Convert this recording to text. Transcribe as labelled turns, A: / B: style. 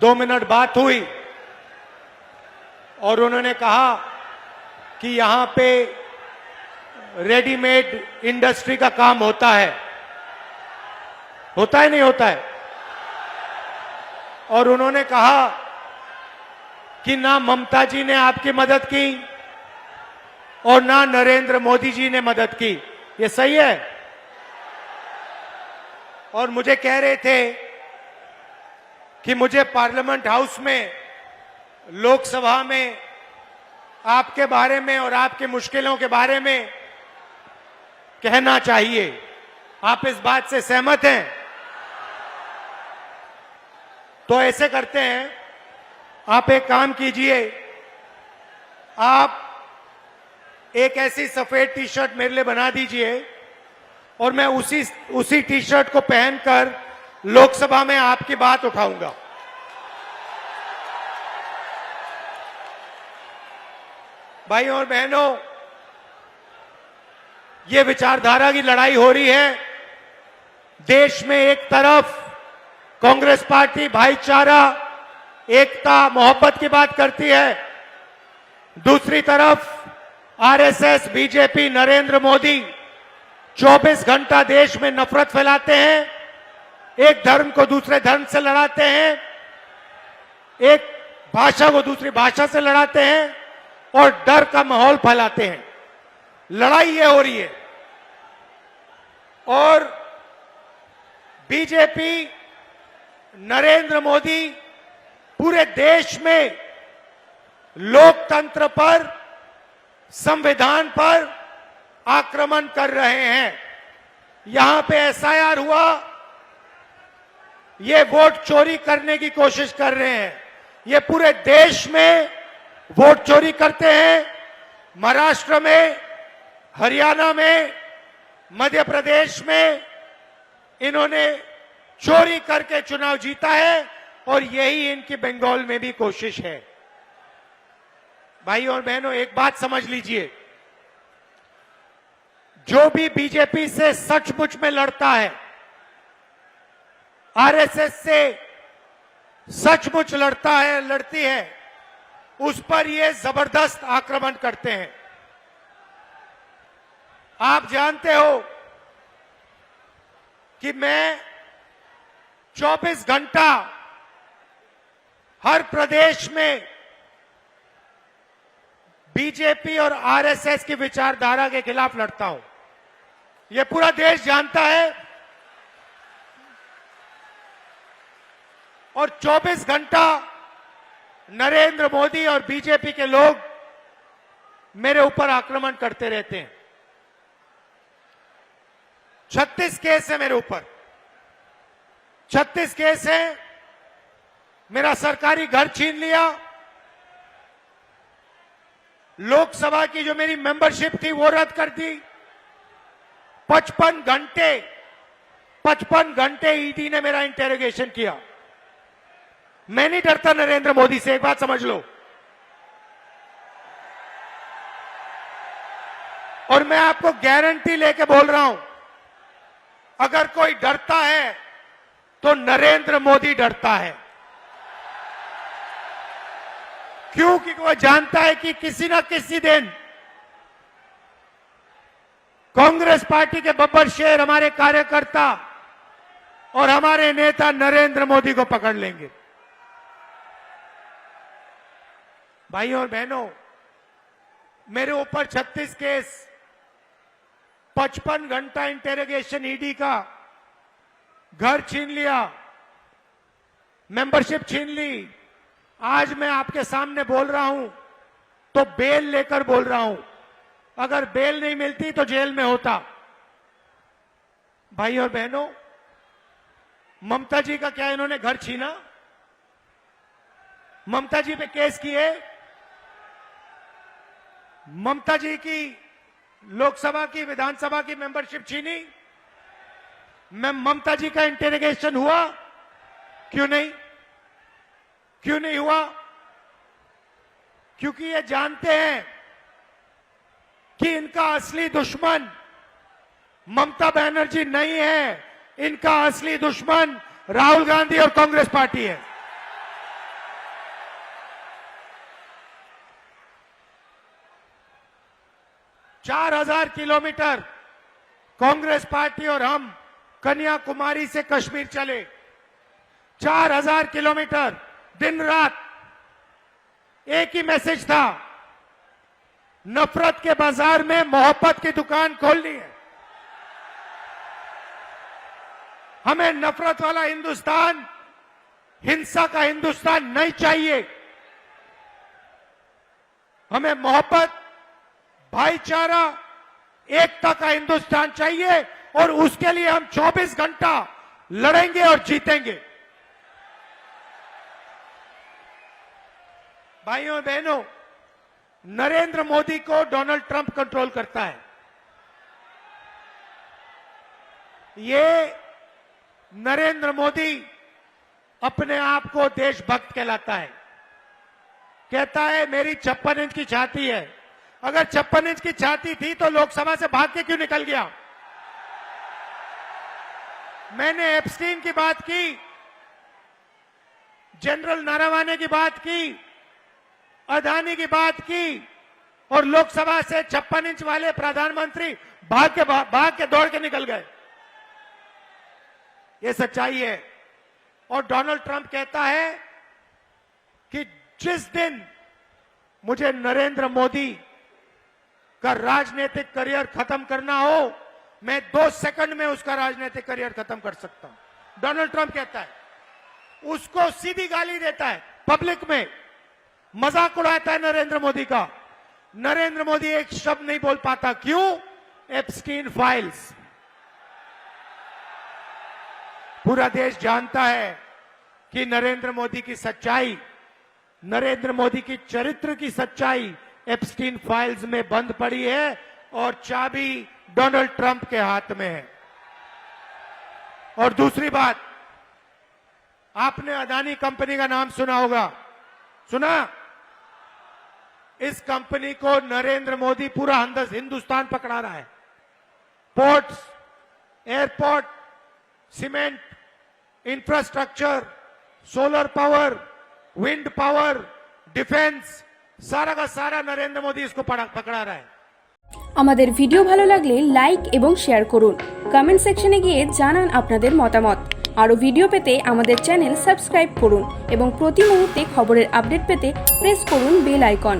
A: 2 minute बात हुई और उन्होंने कहा कि यहां पे रेडीमेड इंडस्ट्री का काम होता है नहीं होता है। और उन्होंने कहा कि ना ममता जी ने आपकी मदद की और ना नरेंद्र मोदी जी ने मदद की। ये सही है? और मुझे कह रहे थे कि मुझे पार्लियामेंट हाउस में, लोकसभा में आपके बारे में और आपकी मुश्किलों के बारे में कहना चाहिए। आप इस बात से सहमत हैं? तो ऐसे करते हैं, आप एक काम कीजिए, आप एक ऐसी सफेद टी शर्ट मेरे लिए बना दीजिए और मैं उसी टी शर्ट को पहनकर लोकसभा में आपकी बात उठाऊंगा। भाइयों और बहनों, ये विचारधारा की लड़ाई हो रही है। देश में एक तरफ कांग्रेस पार्टी भाईचारा, एकता, मोहब्बत की बात करती है, दूसरी तरफ आरएसएस, बीजेपी, नरेंद्र मोदी 24 घंटा देश में नफरत फैलाते हैं, एक धर्म को दूसरे धर्म से लड़ाते हैं, एक भाषा को दूसरी भाषा से लड़ाते हैं और डर का माहौल फैलाते हैं। लड़ाई ये हो रही है। और बीजेपी, नरेंद्र मोदी पूरे देश में लोकतंत्र पर, संविधान पर आक्रमण कर रहे हैं। यहां पे एसआईआर हुआ, ये वोट चोरी करने की कोशिश कर रहे हैं। ये पूरे देश में वोट चोरी करते हैं। महाराष्ट्र में, हरियाणा में, मध्य प्रदेश में इन्होंने चोरी करके चुनाव जीता है और यही इनकी बंगाल में भी कोशिश है। भाइयों और बहनों, एक बात समझ लीजिए, जो भी बीजेपी से सचमुच में लड़ता है, आरएसएस से सचमुच लड़ता है, लड़ती है, उस पर ये जबरदस्त आक्रमण करते हैं। आप जानते हो कि मैं 24 घंटा हर प्रदेश में बीजेपी और आरएसएस की विचारधारा के खिलाफ लड़ता हूं। यह पूरा देश जानता है। और 24 घंटा नरेंद्र मोदी और बीजेपी के लोग मेरे ऊपर आक्रमण करते रहते हैं। 36 केस है मेरे ऊपर, 36 केस है। मेरा सरकारी घर छीन लिया, लोकसभा की जो मेरी मेंबरशिप थी वो रद्द कर दी। 55 घंटे ईडी ने मेरा इंटेरोगेशन किया। मैं नहीं डरता नरेंद्र मोदी से, एक बात समझ लो। और मैं आपको गारंटी लेके बोल रहा हूं, अगर कोई डरता है तो नरेंद्र मोदी डरता है। क्योंकि वो जानता है कि किसी ना किसी दिन कांग्रेस पार्टी के बब्बर शेर, हमारे कार्यकर्ता और हमारे नेता नरेंद्र मोदी को पकड़ लेंगे। भाइयों और बहनों, मेरे ऊपर 36 केस, 55 घंटा इंटेरोगेशन ईडी का, घर छीन लिया, मेंबरशिप छीन ली। आज मैं आपके सामने बोल रहा हूं तो बेल लेकर बोल रहा हूं। अगर बेल नहीं मिलती तो जेल में होता। भाइयों और बहनों, ममता जी का क्या इन्होंने घर छीना? ममता जी पे केस किए, ममता जी की लोकसभा की, विधानसभा की मेंबरशिप छीनी, ममता जी का इंटेरोगेशन हुआ? क्यों नहीं? क्यों नहीं हुआ? क्योंकि ये जानते हैं कि इनका असली दुश्मन ममता बनर्जी नहीं है, इनका असली दुश्मन राहुल गांधी और कांग्रेस पार्टी है। 4000 किलोमीटर कांग्रेस पार्टी और हम कन्याकुमारी से कश्मीर चले। 4000 किलोमीटर दिन रात एक ही मैसेज था, नफरत के बाजार में मोहब्बत की दुकान खोलनी है। हमें नफरत वाला हिंदुस्तान, हिंसा का हिंदुस्तान नहीं चाहिए। हमें मोहब्बत, भाईचारा, एकता का हिंदुस्तान चाहिए और उसके लिए हम 24 घंटा लड़ेंगे और जीतेंगे। भाइयों बहनों, नरेंद्र मोदी को डोनाल्ड ट्रंप कंट्रोल करता है। ये नरेंद्र मोदी अपने आप को देशभक्त कहलाता है। कहता है मेरी 56 इंच की छाती है। अगर 56 इंच की छाती थी तो लोकसभा से भाग के क्यों निकल गया? मैंने एप्स्टीन की बात की, जनरल नारावाने की बात की, अदानी की बात की और लोकसभा से 56 इंच वाले प्रधानमंत्री भाग के दौड़ के निकल गए। ये सच्चाई है। और डोनाल्ड ट्रंप कहता है कि जिस दिन मुझे नरेंद्र मोदी का राजनीतिक करियर खत्म करना हो, मैं 2 सेकंड में उसका राजनीतिक करियर खत्म कर सकता हूं। डोनाल्ड ट्रंप कहता है, उसको सीधी गाली देता है, पब्लिक में मजाक उड़ाता है नरेंद्र मोदी का। नरेंद्र मोदी एक शब्द नहीं बोल पाता। क्यों? Epstein files. पूरा देश जानता है कि नरेंद्र मोदी की सच्चाई, नरेंद्र मोदी की चरित्र की सच्चाई एप्स्टीन फाइल्स में बंद पड़ी है और चाबी डोनाल्ड ट्रंप के हाथ में है। और दूसरी बात, आपने अदानी कंपनी का नाम सुना होगा। सुना? इस कंपनी को नरेंद्र मोदी पूरा हिंदुस्तान पकड़ा रहा है। Ports, airport, cement, infrastructure, solar power, wind power, defence, सारा का सारा नरेंद्र मोदी इसको पकड़ा रहा है।
B: আমাদের ভিডিও ভালো লাগলে লাইক এবং শেয়ার করুন। কমেন্ট সেকশনে গিয়ে জানান আপনাদের মতামত। আরো ভিডিও পেতে আমাদের চ্যানেল সাবস্ক্রাইব করুন এবং প্রতি মুহূর্তে খবরের আপডেট পেতে প্রেস করুন বেল আইকন।